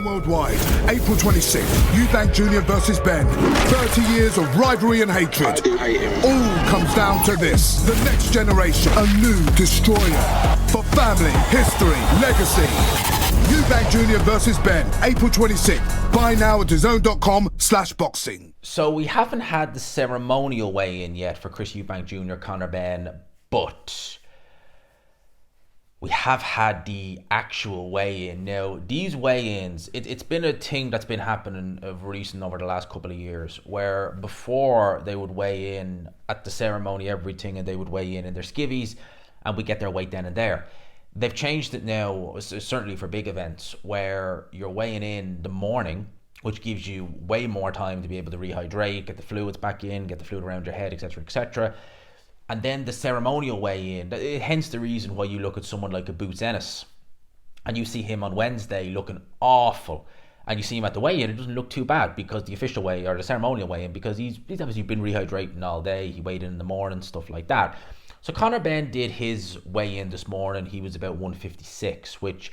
Known worldwide, April 26th, Eubank Jr versus Ben. 30 years of rivalry and hatred. I do hate him. All comes down to this. The next generation, a new destroyer. For family, history, legacy. Eubank Jr versus Ben, April 26th. Buy now at DAZN.com/boxing. So we haven't had the ceremonial weigh-in yet for Chris Eubank Jr, Conor Ben, but we have had the actual weigh-in. Now, these weigh-ins, it's been a thing that's been happening of recent over the last couple of years, where before they would weigh in at the ceremony, everything, and they would weigh in their skivvies, and we get their weight then and there. They've changed it now, certainly for big events, where you're weighing in the morning, which gives you way more time to be able to rehydrate, get the fluids back in, get the fluid around your head, etc., etc. And then the ceremonial weigh-in, hence the reason why you look at someone like a Boots Ennis and you see him on Wednesday looking awful, and you see him at the weigh-in, it doesn't look too bad because the official weigh or the ceremonial weigh-in, because he's obviously been rehydrating all day, he weighed in the morning, stuff like that. So Conor Ben did his weigh-in this morning. He was about 156, which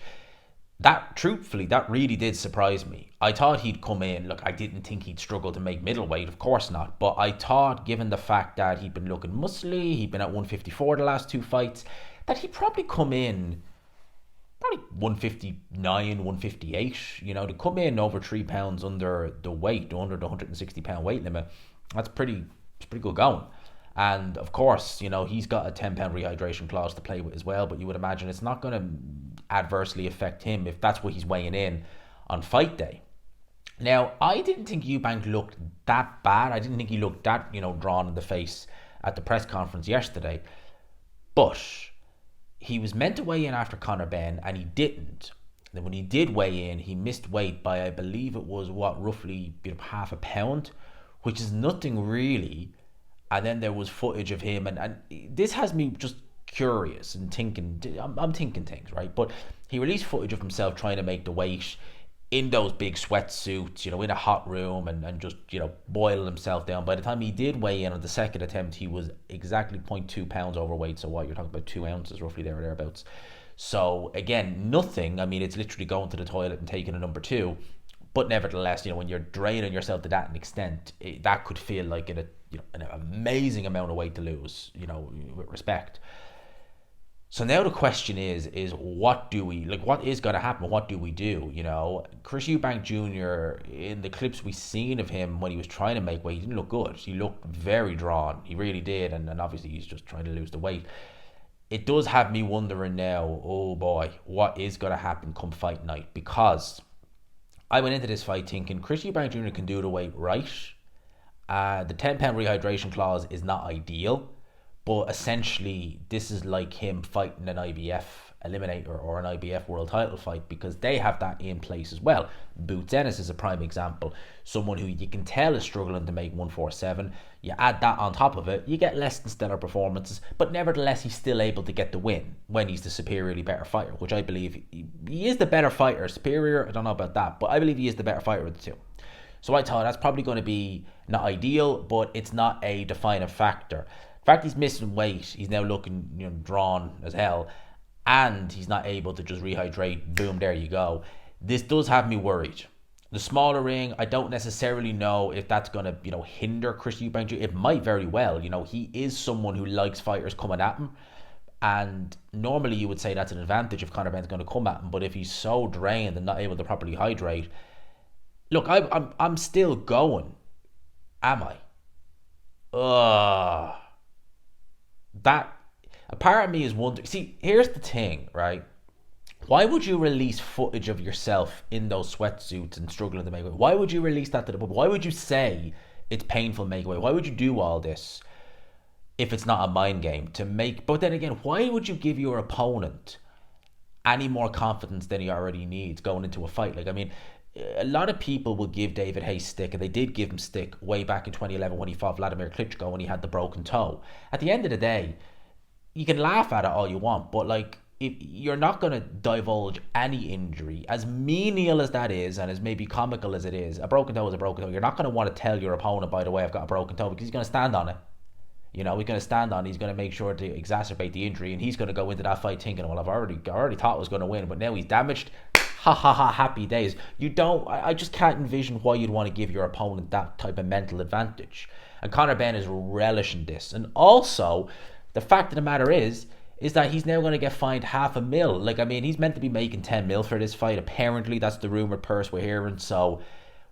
truthfully, that really did surprise me. I thought he'd come in, look, I didn't think he'd struggle to make middleweight, of course not, but I thought, given the fact that he'd been looking muscly, he'd been at 154 the last two fights, that he'd probably come in probably 159, 158, to come in over 3 pounds under the weight, under the 160 pound weight limit. It's pretty good going. And of course, he's got a 10 pound rehydration clause to play with as well, but you would imagine it's not going to adversely affect him if that's what he's weighing in on fight day. Now, I didn't think Eubank looked that bad. I didn't think he looked that, drawn in the face at the press conference yesterday. But he was meant to weigh in after Conor Ben, and he didn't. Then when he did weigh in, he missed weight by, I believe it was, roughly half a pound, which is nothing really. And then there was footage of him, and this has me just curious and thinking, I'm thinking things, right? But he released footage of himself trying to make the weight in those big sweatsuits, in a hot room, and just, boiling himself down. By the time he did weigh in on the second attempt, he was exactly 0.2 pounds overweight. So what, you're talking about 2 ounces roughly there or thereabouts. So again, nothing. I mean, it's literally going to the toilet and taking a number 2. But nevertheless, when you're draining yourself to that extent, that could feel like an amazing amount of weight to lose, with respect. So now the question is what do we, what is going to happen? What do we do? Chris Eubank Jr., in the clips we've seen of him when he was trying to make weight, he didn't look good. He looked very drawn. He really did. And obviously he's just trying to lose the weight. It does have me wondering now, oh boy, what is going to happen come fight night? Because I went into this fight thinking Chris Eubank Jr. can do the weight right. The 10 pound rehydration clause is not ideal, but essentially this is like him fighting an IBF eliminator or an IBF world title fight, because they have that in place as well. Boots Ennis is a prime example, someone who you can tell is struggling to make 147. You add that on top of it, you get less than stellar performances, but nevertheless he's still able to get the win when he's the superiorly better fighter, which I believe he is the better fighter. Superior, I don't know about that, but I believe he is the better fighter of the two. So I thought that's probably going to be not ideal, but it's not a defining factor. The fact he's missing weight, he's now looking drawn as hell, and he's not able to just rehydrate, boom, there you go. This does have me worried. The smaller ring, I don't necessarily know if that's going to, hinder Chris Eubank Jr. It might very well. He is someone who likes fighters coming at him, and normally you would say that's an advantage if Conor Ben's going to come at him, but if he's so drained and not able to properly hydrate, look, I'm still going. Am I? That, a part of me is wondering. See, here's the thing, right? Why would you release footage of yourself in those sweatsuits and struggling to make weight? Why would you release that to the public? Why would you say it's painful to make weight? Why would you do all this if it's not a mind game to make? But then again, why would you give your opponent any more confidence than he already needs going into a fight? A lot of people will give David Hayes stick, and they did give him stick way back in 2011 when he fought Vladimir Klitschko when he had the broken toe. At the end of the day, you can laugh at it all you want, but if you're not going to divulge any injury, as menial as that is, and as maybe comical as it is, a broken toe is a broken toe. You're not going to want to tell your opponent, by the way, I've got a broken toe, because he's going to stand on it. He's going to stand on it. He's going to make sure to exacerbate the injury, and he's going to go into that fight thinking, well, I've already thought I was going to win, but now he's damaged. ha ha ha, happy days. You don't, I just can't envision why you'd want to give your opponent that type of mental advantage. And Conor Ben is relishing this. And also, the fact of the matter is that he's now going to get fined $500,000. Like, I mean, he's meant to be making 10 mil for this fight. Apparently, that's the rumored purse we're hearing. So,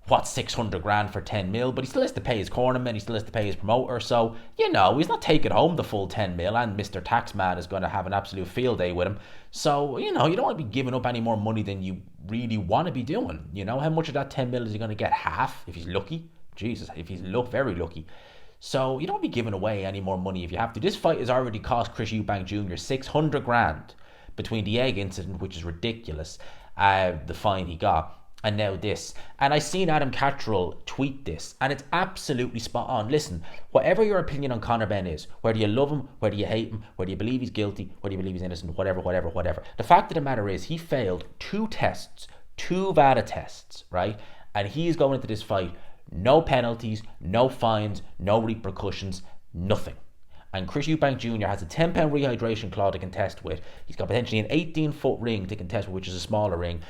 what's 600 grand for 10 mil? But he still has to pay his cornerman, he still has to pay his promoter. So, you know, he's not taking home the full 10 mil, and Mr. Taxman is going to have an absolute field day with him. So, you know, you don't want to be giving up any more money than you really want to be doing. You know, how much of that 10 mil is he going to get? Half, if he's lucky. Jesus, if he's very lucky. So you don't be giving away any more money if you have to. This fight has already cost Chris Eubank Jr. 600 grand between the egg incident, which is ridiculous, the fine he got, and now this. And I seen Adam Catterall tweet this, and it's absolutely spot on. Listen, whatever your opinion on Conor Ben is, whether you love him, whether you hate him, whether you believe he's guilty, whether you believe he's innocent, whatever, the fact of the matter is he failed 2 tests, 2 VADA tests, right? And he's going into this fight no penalties, no fines, no repercussions, nothing. And Chris Eubank Jr. has a £10 rehydration clause to contest with. He's got potentially an 18-foot ring to contest with, which is a smaller ring.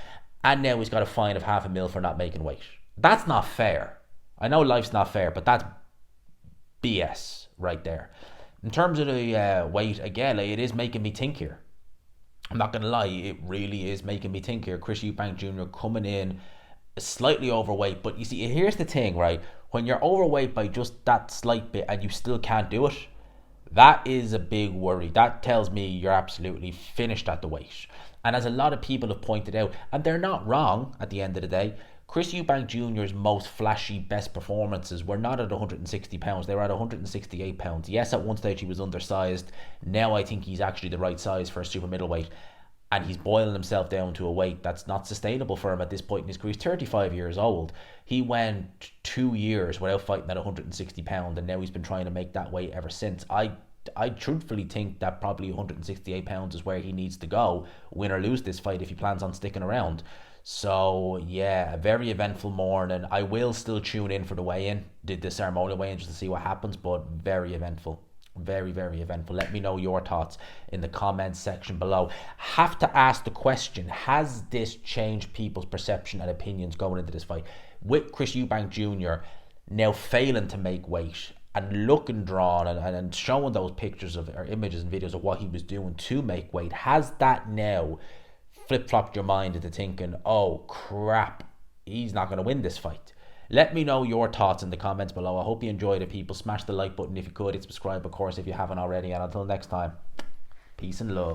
And now he's got a fine of $500,000 for not making weight. That's not fair. I know life's not fair, but that's BS right there. In terms of the weight, again, it is making me think here. I'm not going to lie, it really is making me think here. Chris Eubank Jr. coming in slightly overweight, but you see, here's the thing, right? When you're overweight by just that slight bit and you still can't do it, that is a big worry. That tells me you're absolutely finished at the weight. And as a lot of people have pointed out, and they're not wrong at the end of the day, Chris Eubank Jr.'s most flashy, best performances were not at 160 pounds. They were at 168 pounds. Yes, at one stage he was undersized. Now I think he's actually the right size for a super middleweight. And he's boiling himself down to a weight that's not sustainable for him at this point in his career. He's 35 years old. He went 2 years without fighting at 160 pounds, and now he's been trying to make that weight ever since. I truthfully think that probably 168 pounds is where he needs to go, win or lose this fight, if he plans on sticking around. So yeah, a very eventful morning. I will still tune in for the weigh-in, the ceremonial weigh-in, just to see what happens, but very eventful. Very, very eventful. Let me know your thoughts in the comments section below. Have to ask the question, has this changed people's perception and opinions going into this fight? With Chris Eubank Jr. now failing to make weight and looking drawn and showing those pictures of, or images and videos of what he was doing to make weight, has that now flip-flopped your mind into thinking, oh crap, he's not going to win this fight? Let me know your thoughts in the comments below. I hope you enjoyed it, people. Smash the like button if you could. Hit subscribe, of course, if you haven't already. And until next time, peace and love.